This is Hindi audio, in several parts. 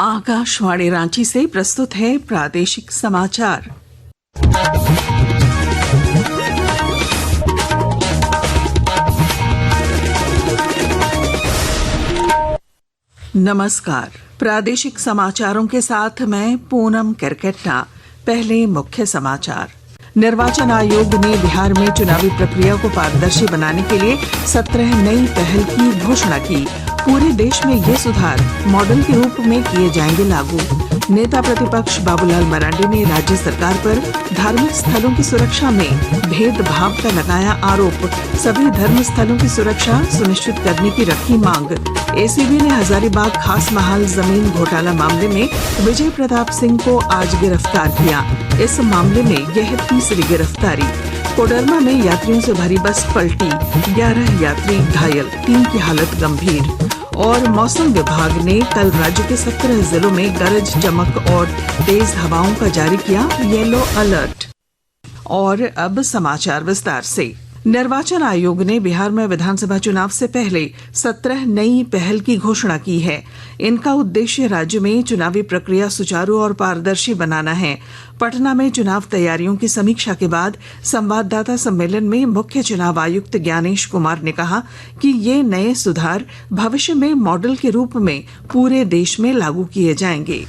आकाशवाणी रांची से प्रस्तुत है प्रादेशिक समाचार। नमस्कार, प्रादेशिक समाचारों के साथ मैं पूनम करकेट्टा। पहले मुख्य समाचार। निर्वाचन आयोग ने बिहार में चुनावी प्रक्रिया को पारदर्शी बनाने के लिए 17 नई पहल की घोषणा की। पूरे देश में ये सुधार मॉडल के रूप में किए जाएंगे लागू। नेता प्रतिपक्ष बाबूलाल मरांडी ने राज्य सरकार पर धार्मिक स्थलों की सुरक्षा में भेदभाव का लगाया आरोप। सभी धर्म स्थलों की सुरक्षा सुनिश्चित करने की रखी मांग। एसीबी ने हजारीबाग खास महाल जमीन घोटाला मामले में विजय प्रताप सिंह को आज गिरफ्तार किया। इस मामले में यह तीसरी गिरफ्तारी। कोडरमा में यात्रियों से भरी बस पलटी, 11 यात्री घायल, 3 की हालत गंभीर। और मौसम विभाग ने कल राज्य के 17 जिलों में गरज चमक और तेज हवाओं का जारी किया येलो अलर्ट। और अब समाचार विस्तार से। निर्वाचन आयोग ने बिहार में विधानसभा चुनाव से पहले 17 नई पहल की घोषणा की है। इनका उद्देश्य राज्य में चुनावी प्रक्रिया सुचारू और पारदर्शी बनाना है। पटना में चुनाव तैयारियों की समीक्षा के बाद संवाददाता सम्मेलन में मुख्य चुनाव आयुक्त ज्ञानेश कुमार ने कहा कि ये नए सुधार भविष्य में मॉडल के रूप में पूरे देश में लागू किए जाएंगे।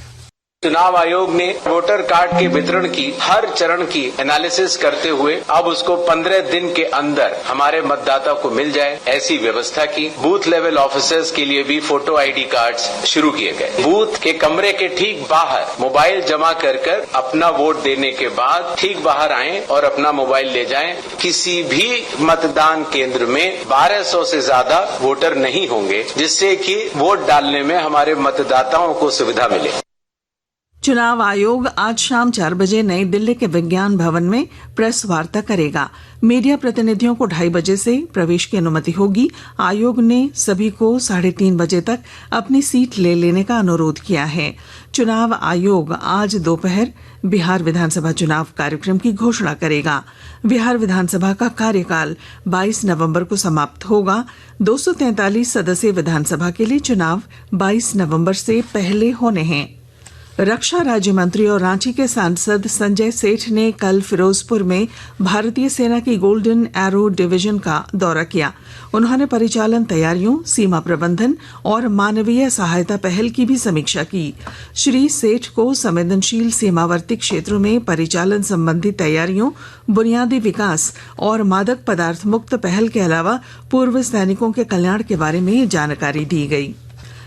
चुनाव आयोग ने वोटर कार्ड के वितरण की हर चरण की एनालिसिस करते हुए अब उसको 15 दिन के अंदर हमारे मतदाता को मिल जाए, ऐसी व्यवस्था की। बूथ लेवल ऑफिसर्स के लिए भी फोटो आईडी कार्ड्स शुरू किए गए। बूथ के कमरे के ठीक बाहर मोबाइल जमा कर अपना वोट देने के बाद ठीक बाहर आएं और अपना मोबाइल ले जाएं। किसी भी मतदान केंद्र में 1200 से ज्यादा वोटर नहीं होंगे, जिससे कि वोट डालने में हमारे मतदाताओं को सुविधा मिले। चुनाव आयोग आज शाम 4 बजे नई दिल्ली के विज्ञान भवन में प्रेस वार्ता करेगा। मीडिया प्रतिनिधियों को 2:30 बजे से प्रवेश की अनुमति होगी। आयोग ने सभी को 3:30 बजे तक अपनी सीट ले लेने का अनुरोध किया है। चुनाव आयोग आज दोपहर बिहार विधानसभा चुनाव कार्यक्रम की घोषणा करेगा। बिहार विधानसभा का कार्यकाल 22 नवंबर को समाप्त होगा। 243 सदस्यीय विधानसभा के लिए चुनाव 22 नवंबर से पहले होने हैं। रक्षा राज्य मंत्री और रांची के सांसद संजय सेठ ने कल फिरोजपुर में भारतीय सेना की गोल्डन एरो डिवीजन का दौरा किया। उन्होंने परिचालन तैयारियों, सीमा प्रबंधन और मानवीय सहायता पहल की भी समीक्षा की। श्री सेठ को संवेदनशील सीमावर्ती क्षेत्रों में परिचालन संबंधी तैयारियों, बुनियादी विकास और मादक पदार्थ मुक्त पहल के अलावा पूर्व सैनिकों के कल्याण के बारे में जानकारी दी गई।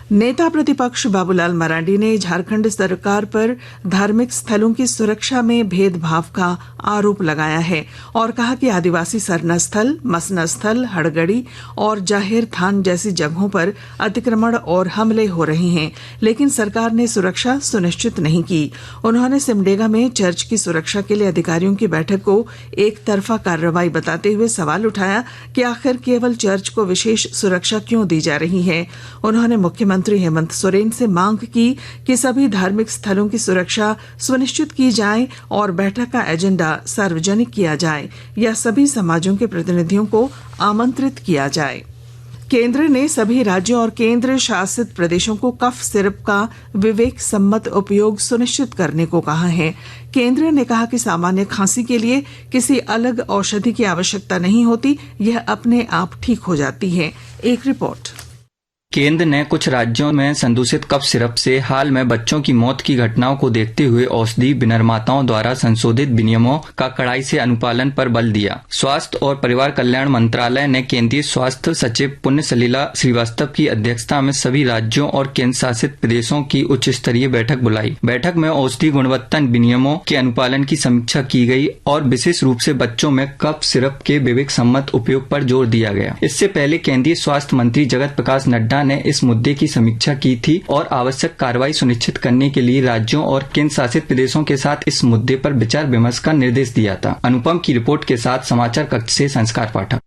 नेता प्रतिपक्ष बाबूलाल मरांडी ने झारखंड सरकार पर धार्मिक स्थलों की सुरक्षा में भेदभाव का आरोप लगाया है और कहा कि आदिवासी सरना स्थल, मसना स्थल, हड़गड़ी और जाहिर थान जैसी जगहों पर अतिक्रमण और हमले हो रहे हैं, लेकिन सरकार ने सुरक्षा सुनिश्चित नहीं की। उन्होंने सिमडेगा में चर्च की सुरक्षा के लिए अधिकारियों की बैठक को एक तरफा कार्रवाई बताते हुए सवाल उठाया कि आखिर केवल चर्च को विशेष सुरक्षा क्यों दी जा रही है। उन्होंने मुख्यमंत्री हेमंत सोरेन से मांग की कि सभी धार्मिक स्थलों की सुरक्षा सुनिश्चित की जाए और बैठक का एजेंडा सार्वजनिक किया जाए या सभी समाजों के प्रतिनिधियों को आमंत्रित किया जाए। केंद्र ने सभी राज्यों और केंद्र शासित प्रदेशों को कफ सिरप का विवेक सम्मत उपयोग सुनिश्चित करने को कहा है। केंद्र ने कहा कि सामान्य खांसी के लिए किसी अलग औषधि की आवश्यकता नहीं होती, यह अपने आप ठीक हो जाती है। एक रिपोर्ट। केंद्र ने कुछ राज्यों में संदूषित कफ सिरप से हाल में बच्चों की मौत की घटनाओं को देखते हुए औषधि विनिर्माताओं द्वारा संशोधित विनियमों का कड़ाई से अनुपालन पर बल दिया। स्वास्थ्य और परिवार कल्याण मंत्रालय ने केंद्रीय स्वास्थ्य सचिव पुण्य सलीला श्रीवास्तव की अध्यक्षता में सभी राज्यों और केंद्र शासित प्रदेशों की उच्च स्तरीय बैठक बुलाई। बैठक में औषधि गुणवत्ता विनियमों के अनुपालन की समीक्षा की गई और विशेष रूप से बच्चों में कफ सिरप के विवेक सम्मत उपयोग पर जोर दिया गया। इससे पहले केंद्रीय स्वास्थ्य मंत्री जगत प्रकाश नड्डा ने इस मुद्दे की समीक्षा की थी और आवश्यक कार्रवाई सुनिश्चित करने के लिए राज्यों और केंद्र शासित प्रदेशों के साथ इस मुद्दे पर विचार विमर्श का निर्देश दिया था। अनुपम की रिपोर्ट के साथ समाचार कक्ष से संस्कार पाठक।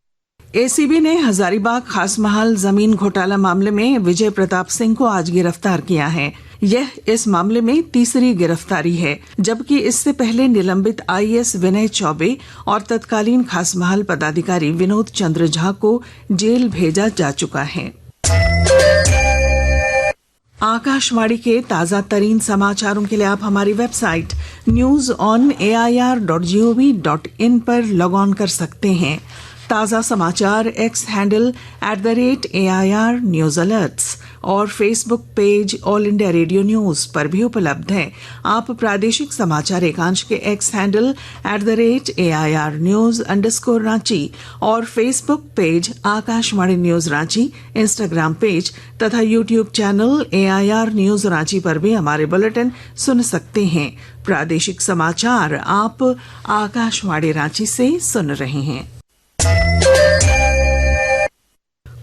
एसीबी ने हजारीबाग खास महाल जमीन घोटाला मामले में विजय प्रताप सिंह को आज गिरफ्तार किया है। यह इस मामले में तीसरी गिरफ्तारी है, जबकि इससे पहले निलंबित आईएएस विनय चौबे और तत्कालीन खास महाल पदाधिकारी विनोद चंद्र झा को जेल भेजा जा चुका है। आकाशवाणी के ताजा तरीन समाचारों के लिए आप हमारी वेबसाइट news.on.air.gov.in पर लॉग ऑन कर सकते हैं। ताजा समाचार X handle @AIR news alerts और Facebook page All India Radio news पर भी उपलब्ध है। आप प्रादेशिक समाचार एकांश के X handle @AIR news _ Ranchi और Facebook page Akashvani news Ranchi, Instagram page तथा YouTube channel AIR news Ranchi पर भी हमारे बुलेटिन सुन सकते हैं। प्रादेशिक समाचार आप आकाशवाणी रांची से सुन रहे हैं।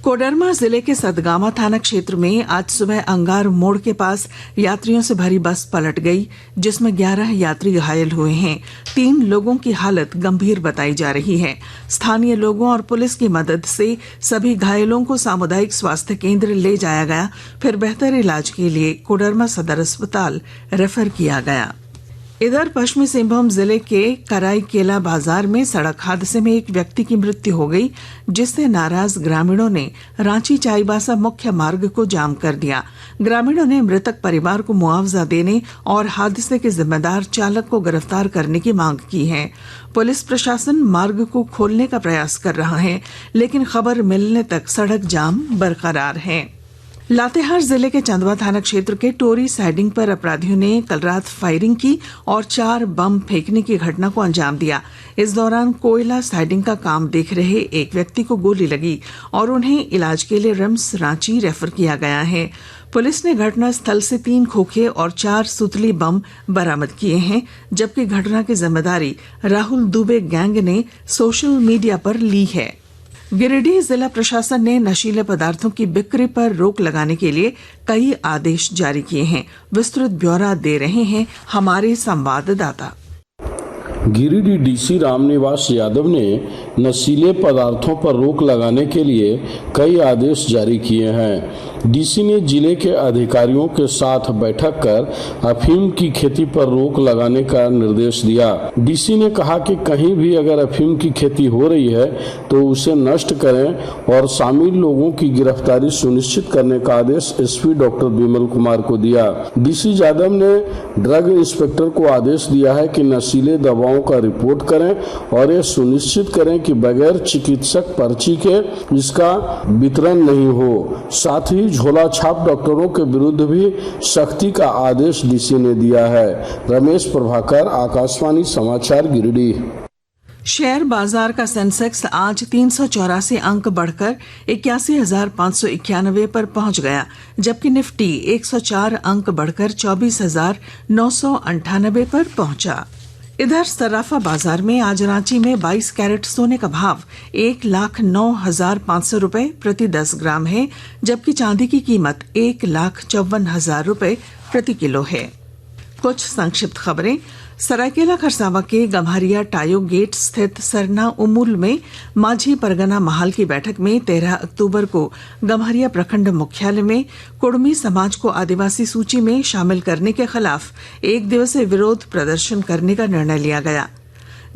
कोडरमा जिले के सतगावा थाना क्षेत्र में आज सुबह अंगार मोड़ के पास यात्रियों से भरी बस पलट गई, जिसमें 11 यात्री घायल हुए हैं। 3 लोगों की हालत गंभीर बताई जा रही है। स्थानीय लोगों और पुलिस की मदद से सभी घायलों को सामुदायिक स्वास्थ्य केंद्र ले जाया गया, फिर बेहतर इलाज के लिए कोडरमा सदर अस्पताल रेफर किया गया। इधर पश्चिमी सिंहभूम जिले के कराईकेला बाजार में सड़क हादसे में एक व्यक्ति की मृत्यु हो गई, जिससे नाराज ग्रामीणों ने रांची चाईबासा मुख्य मार्ग को जाम कर दिया। ग्रामीणों ने मृतक परिवार को मुआवजा देने और हादसे के जिम्मेदार चालक को गिरफ्तार करने की मांग की है। पुलिस प्रशासन मार्ग को खोलने का प्रयास कर रहा है, लेकिन खबर मिलने तक सड़क जाम बरकरार है। लातेहार जिले के चंदवा थाना क्षेत्र के टोरी साइडिंग पर अपराधियों ने कल रात फायरिंग की और 4 बम फेंकने की घटना को अंजाम दिया। इस दौरान कोयला साइडिंग का काम देख रहे एक व्यक्ति को गोली लगी और उन्हें इलाज के लिए रिम्स रांची रेफर किया गया है। पुलिस ने घटनास्थल से 3 खोखे और 4 सुतली बम बरामद किए हैं, जबकि घटना की जिम्मेदारी राहुल दुबे गैंग ने सोशल मीडिया पर ली है। गिरिडीह जिला प्रशासन ने नशीले पदार्थों की बिक्री पर रोक लगाने के लिए कई आदेश जारी किए हैं। विस्तृत ब्यौरा दे रहे हैं हमारे संवाददाता। गिरिडीह डीसी रामनिवास यादव ने नशीले पदार्थों पर रोक लगाने के लिए कई आदेश जारी किए हैं। डीसी ने जिले के अधिकारियों के साथ बैठक कर अफीम की खेती पर रोक लगाने का निर्देश दिया। डीसी ने कहा कि कहीं भी अगर अफीम की खेती हो रही है तो उसे नष्ट करें और शामिल लोगों की गिरफ्तारी सुनिश्चित करने का आदेश एसपी डॉक्टर विमल कुमार को दिया। डीसी यादव ने ड्रग इंस्पेक्टर को आदेश दिया है कि नशीले दवाओं का रिपोर्ट करें और ये सुनिश्चित करें कि बगैर चिकित्सक पर्ची के इसका वितरण नहीं हो। साथ ही झोला छाप डॉक्टरों के विरुद्ध भी सख्ती का आदेश डीसी ने दिया है। रमेश प्रभाकर, आकाशवाणी समाचार, गिरिडीह। शेयर बाजार का सेंसेक्स आज 384 अंक बढ़कर 81,591 पर पहुंच गया, जबकि निफ्टी 104 अंक बढ़कर 24,998 पर पहुंचा। इधर सराफा बाजार में आज रांची में 22 कैरेट सोने का भाव 1,09,500 रुपए प्रति 10 ग्राम है, जबकि चांदी की कीमत 1,54,000 रुपए प्रति किलो है। कुछ संक्षिप्त खबरें। सरायकेला खरसावा के गम्हरिया टायो गेट स्थित सरना उमूल में माझी परगना महाल की बैठक में 13 अक्टूबर को गम्हरिया प्रखंड मुख्यालय में कुड़मी समाज को आदिवासी सूची में शामिल करने के खिलाफ 1 दिवसीय विरोध प्रदर्शन करने का निर्णय लिया गया।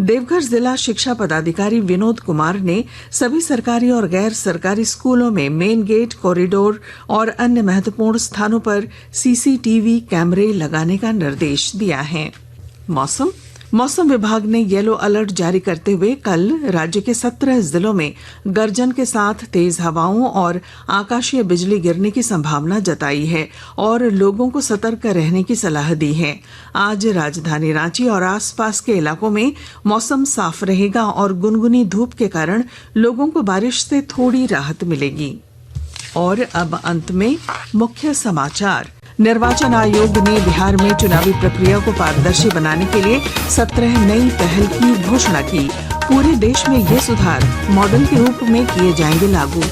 देवघर जिला शिक्षा पदाधिकारी विनोद कुमार ने सभी सरकारी और गैर सरकारी स्कूलों में मेन गेट, कॉरिडोर और अन्य महत्वपूर्ण स्थानों पर सीसीटीवी कैमरे लगाने का निर्देश दिया है। मौसम विभाग ने येलो अलर्ट जारी करते हुए कल राज्य के 17 जिलों में गर्जन के साथ तेज हवाओं और आकाशीय बिजली गिरने की संभावना जताई है और लोगों को सतर्क रहने की सलाह दी है। आज राजधानी रांची और आसपास के इलाकों में मौसम साफ रहेगा और गुनगुनी धूप के कारण लोगों को बारिश से थोड़ी राहत मिलेगी। और अब अंत में मुख्य समाचार। निर्वाचन आयोग ने बिहार में चुनावी प्रक्रिया को पारदर्शी बनाने के लिए 17 नई पहल की घोषणा की। पूरे देश में ये सुधार मॉडल के रूप में किए जाएंगे लागू।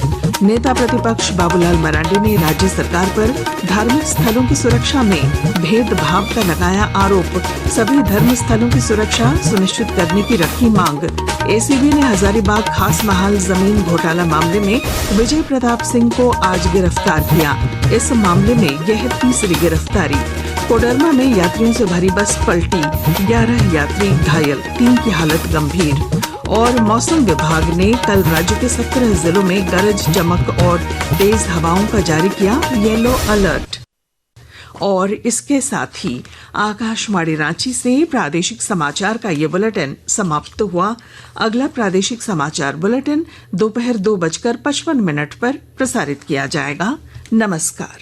नेता प्रतिपक्ष बाबूलाल मरांडी ने राज्य सरकार पर धार्मिक स्थलों की सुरक्षा में भेदभाव का लगाया आरोप। सभी धर्म स्थलों की सुरक्षा सुनिश्चित करने की रखी मांग। एसीबी ने हजारीबाग खास महाल जमीन घोटाला मामले में विजय प्रताप सिंह को आज गिरफ्तार किया। इस मामले में यह तीसरी गिरफ्तारी। कोडरमा में यात्रियों से भरी बस पलटी, 11 यात्री घायल, 3 की हालत गंभीर। और मौसम विभाग ने कल राज्य के 17 जिलों में गरज, चमक और तेज हवाओं का जारी किया येलो अलर्ट। और इसके साथ ही आकाशवाणी रांची से प्रादेशिक समाचार का ये बुलेटिन समाप्त हुआ। अगला प्रादेशिक समाचार बुलेटिन दोपहर 2:55 पर प्रसारित किया जाएगा। नमस्कार।